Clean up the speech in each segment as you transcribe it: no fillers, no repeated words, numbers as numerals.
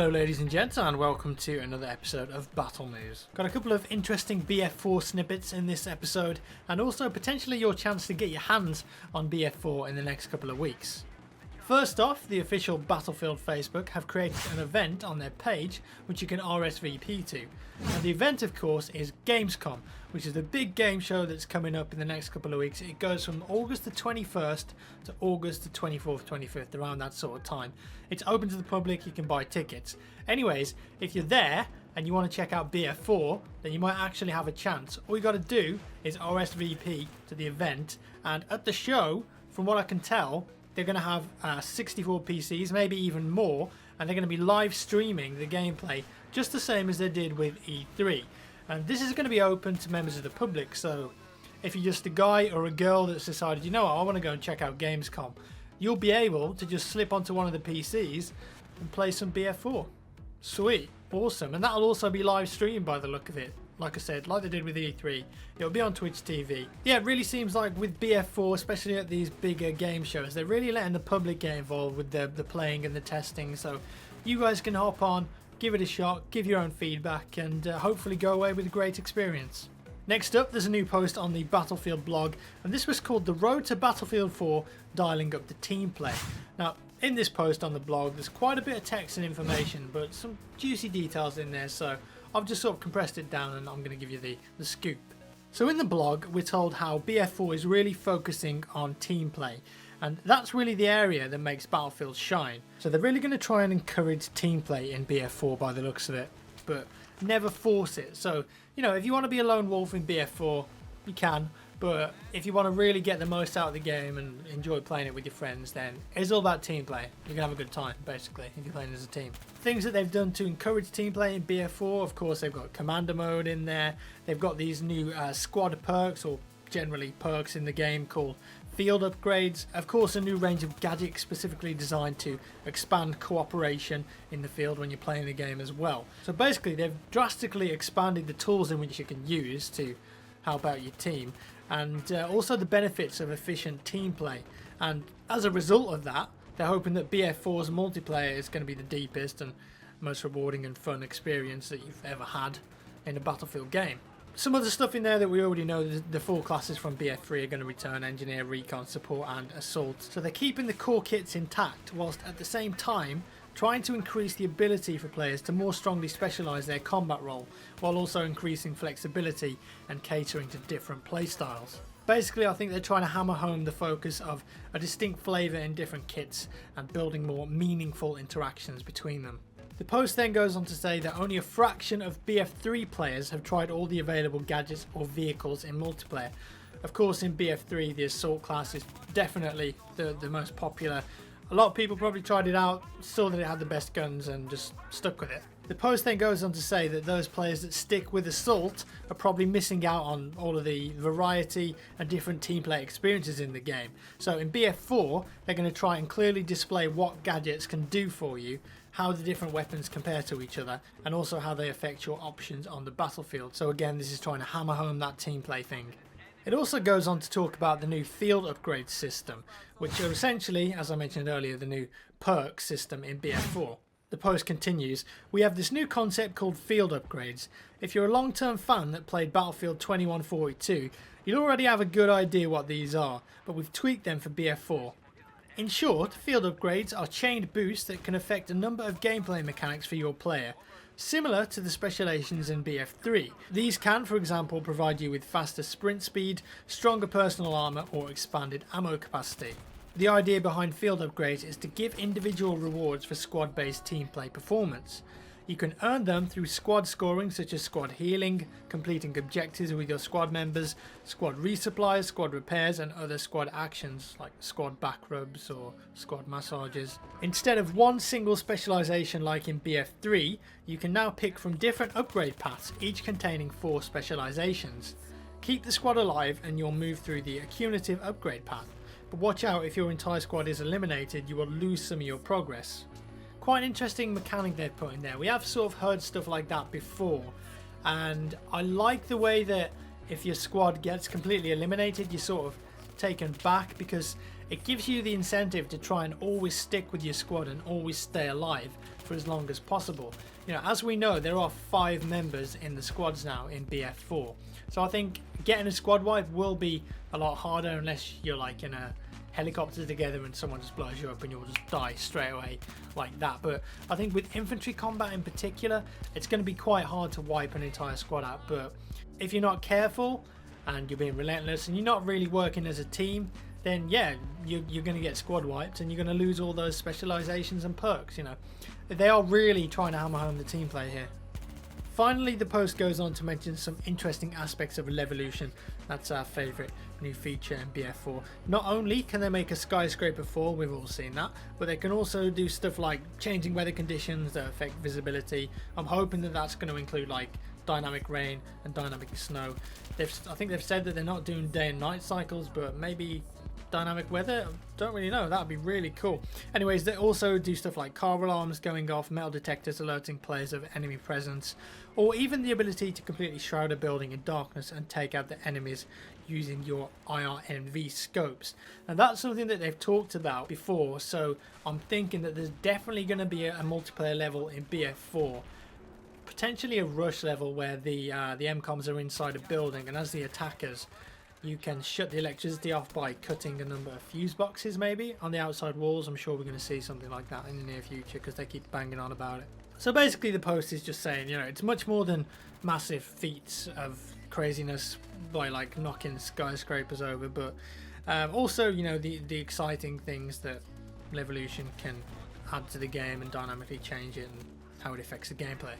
Hello ladies and gents, and welcome to another episode of Battle News. Got a couple of interesting BF4 snippets in this episode, and also potentially your chance to get your hands on BF4 in the next couple of weeks. First off, the official Battlefield Facebook have created an event on their page which you can RSVP to. And the event, of course, is Gamescom, which is the big game show that's coming up in the next couple of weeks. It goes from August the 21st to August the 24th, 25th, around that sort of time. It's open to the public, you can buy tickets. Anyways, if you're there and you want to check out BF4, then you might actually have a chance. All you got to do is RSVP to the event, and at the show, from what I can tell, they're going to have 64 PCs, maybe even more, and they're going to be live streaming the gameplay just the same as they did with E3. And this is going to be open to members of the public, so if you're just a guy or a girl that's decided, you know what, I want to go and check out Gamescom, you'll be able to just slip onto one of the PCs and play some BF4. Sweet, awesome, and that'll also be live streamed by the look of it. Like I said, like they did with E3, it'll be on Twitch TV. Yeah, it really seems like with BF4, especially at these bigger game shows, they're really letting the public get involved with the playing and the testing. So you guys can hop on, give it a shot, give your own feedback, and hopefully go away with a great experience. Next up, there's a new post on the Battlefield blog, and this was called The Road to Battlefield 4, Dialing Up the Team Play. Now, in this post on the blog, there's quite a bit of text and information, but some juicy details in there, so I've just sort of compressed it down and I'm going to give you the scoop. So in the blog, we're told how BF4 is really focusing on team play, and that's really the area that makes Battlefield shine. So they're really going to try and encourage team play in BF4 by the looks of it, but never force it. So, you know, if you want to be a lone wolf in BF4, you can, but if you want to really get the most out of the game and enjoy playing it with your friends, then it's all about team play. You can have a good time, basically, if you're playing as a team. Things that they've done to encourage team play in BF4, of course, they've got commander mode in there. They've got these new squad perks, or generally perks in the game, called field upgrades. Of course, a new range of gadgets specifically designed to expand cooperation in the field when you're playing the game as well. So basically, they've drastically expanded the tools in which you can use to help out your team, and also the benefits of efficient team play. And as a result of that, they're hoping that BF4's multiplayer is going to be the deepest and most rewarding and fun experience that you've ever had in a Battlefield game. Some other stuff in there that we already know, the 4 classes from BF3 are going to return: Engineer, Recon, Support and Assault. So they're keeping the core kits intact, whilst at the same time trying to increase the ability for players to more strongly specialise their combat role, while also increasing flexibility and catering to different playstyles. Basically, I think they're trying to hammer home the focus of a distinct flavour in different kits and building more meaningful interactions between them. The post then goes on to say that only a fraction of BF3 players have tried all the available gadgets or vehicles in multiplayer. Of course, in BF3, the Assault class is definitely the most popular. A lot of people probably tried it out, saw that it had the best guns and just stuck with it. The post then goes on to say that those players that stick with Assault are probably missing out on all of the variety and different team play experiences in the game. So in BF4, they're going to try and clearly display what gadgets can do for you, how the different weapons compare to each other, and also how they affect your options on the battlefield. So again, this is trying to hammer home that team play thing. It also goes on to talk about the new field upgrade system, which are essentially, as I mentioned earlier, the new perk system in BF4. The post continues, "We have this new concept called field upgrades. If you're a long-term fan that played Battlefield 2142, you'll already have a good idea what these are, but we've tweaked them for BF4. In short, field upgrades are chained boosts that can affect a number of gameplay mechanics for your player, similar to the specializations in BF3. These can, for example, provide you with faster sprint speed, stronger personal armor, or expanded ammo capacity. The idea behind field upgrades is to give individual rewards for squad-based team play performance. You can earn them through squad scoring, such as squad healing, completing objectives with your squad members, squad resupplies, squad repairs, and other squad actions like squad back rubs or squad massages. Instead of one single specialization like in BF3, you can now pick from different upgrade paths, each containing 4 specializations. Keep the squad alive and you'll move through the accumulative upgrade path, but watch out, if your entire squad is eliminated, you will lose some of your progress." Quite an interesting mechanic they've put in there. We have sort of heard stuff like that before, and I like the way that if your squad gets completely eliminated, you sort of taken back because it gives you the incentive to try and always stick with your squad and always stay alive for as long as possible. You know, as we know, there are 5 members in the squads now in BF4, so I think getting a squad wipe will be a lot harder unless you're like in a helicopter together and someone just blows you up and you'll just die straight away like that. But I think with infantry combat in particular, it's going to be quite hard to wipe an entire squad out. But if you're not careful and you're being relentless and you're not really working as a team, then yeah, you're going to get squad wiped and you're going to lose all those specializations and perks. You know, they are really trying to hammer home the team play here. Finally, the post goes on to mention some interesting aspects of Levolution. That's our favourite new feature in BF4. Not only can they make a skyscraper fall, we've all seen that, but they can also do stuff like changing weather conditions that affect visibility. I'm hoping that that's going to include like dynamic rain and dynamic snow. I think they've said that they're not doing day and night cycles, but maybe dynamic weather, don't really know. That would be really cool. Anyways, they also do stuff like car alarms going off, metal detectors alerting players of enemy presence, or even the ability to completely shroud a building in darkness and take out the enemies using your IRNV scopes. And that's something that they've talked about before, so I'm thinking that there's definitely going to be a multiplayer level in BF4, potentially a rush level where the MCOMs are inside a building, and as the attackers you can shut the electricity off by cutting a number of fuse boxes maybe on the outside walls. I'm sure we're going to see something like that in the near future because they keep banging on about it. So basically the post is just saying, you know, it's much more than massive feats of craziness by like knocking skyscrapers over, but also, you know, the exciting things that Levolution can add to the game and dynamically change it and how it affects the gameplay.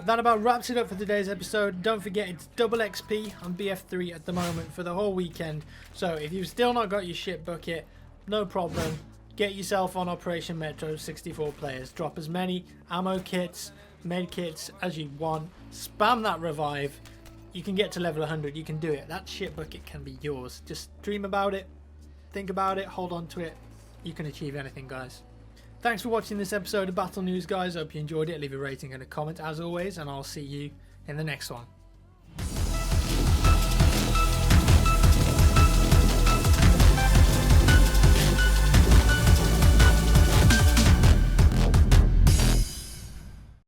That about wraps it up for today's episode. Don't forget, it's double XP on BF3 at the moment for the whole weekend. So if you've still not got your ship bucket, no problem. Get yourself on Operation Metro 64 players. Drop as many ammo kits, med kits as you want. Spam that revive. You can get to level 100. You can do it. That ship bucket can be yours. Just dream about it. Think about it. Hold on to it. You can achieve anything, guys. Thanks for watching this episode of Battle News, guys. I hope you enjoyed it. Leave a rating and a comment as always, and I'll see you in the next one.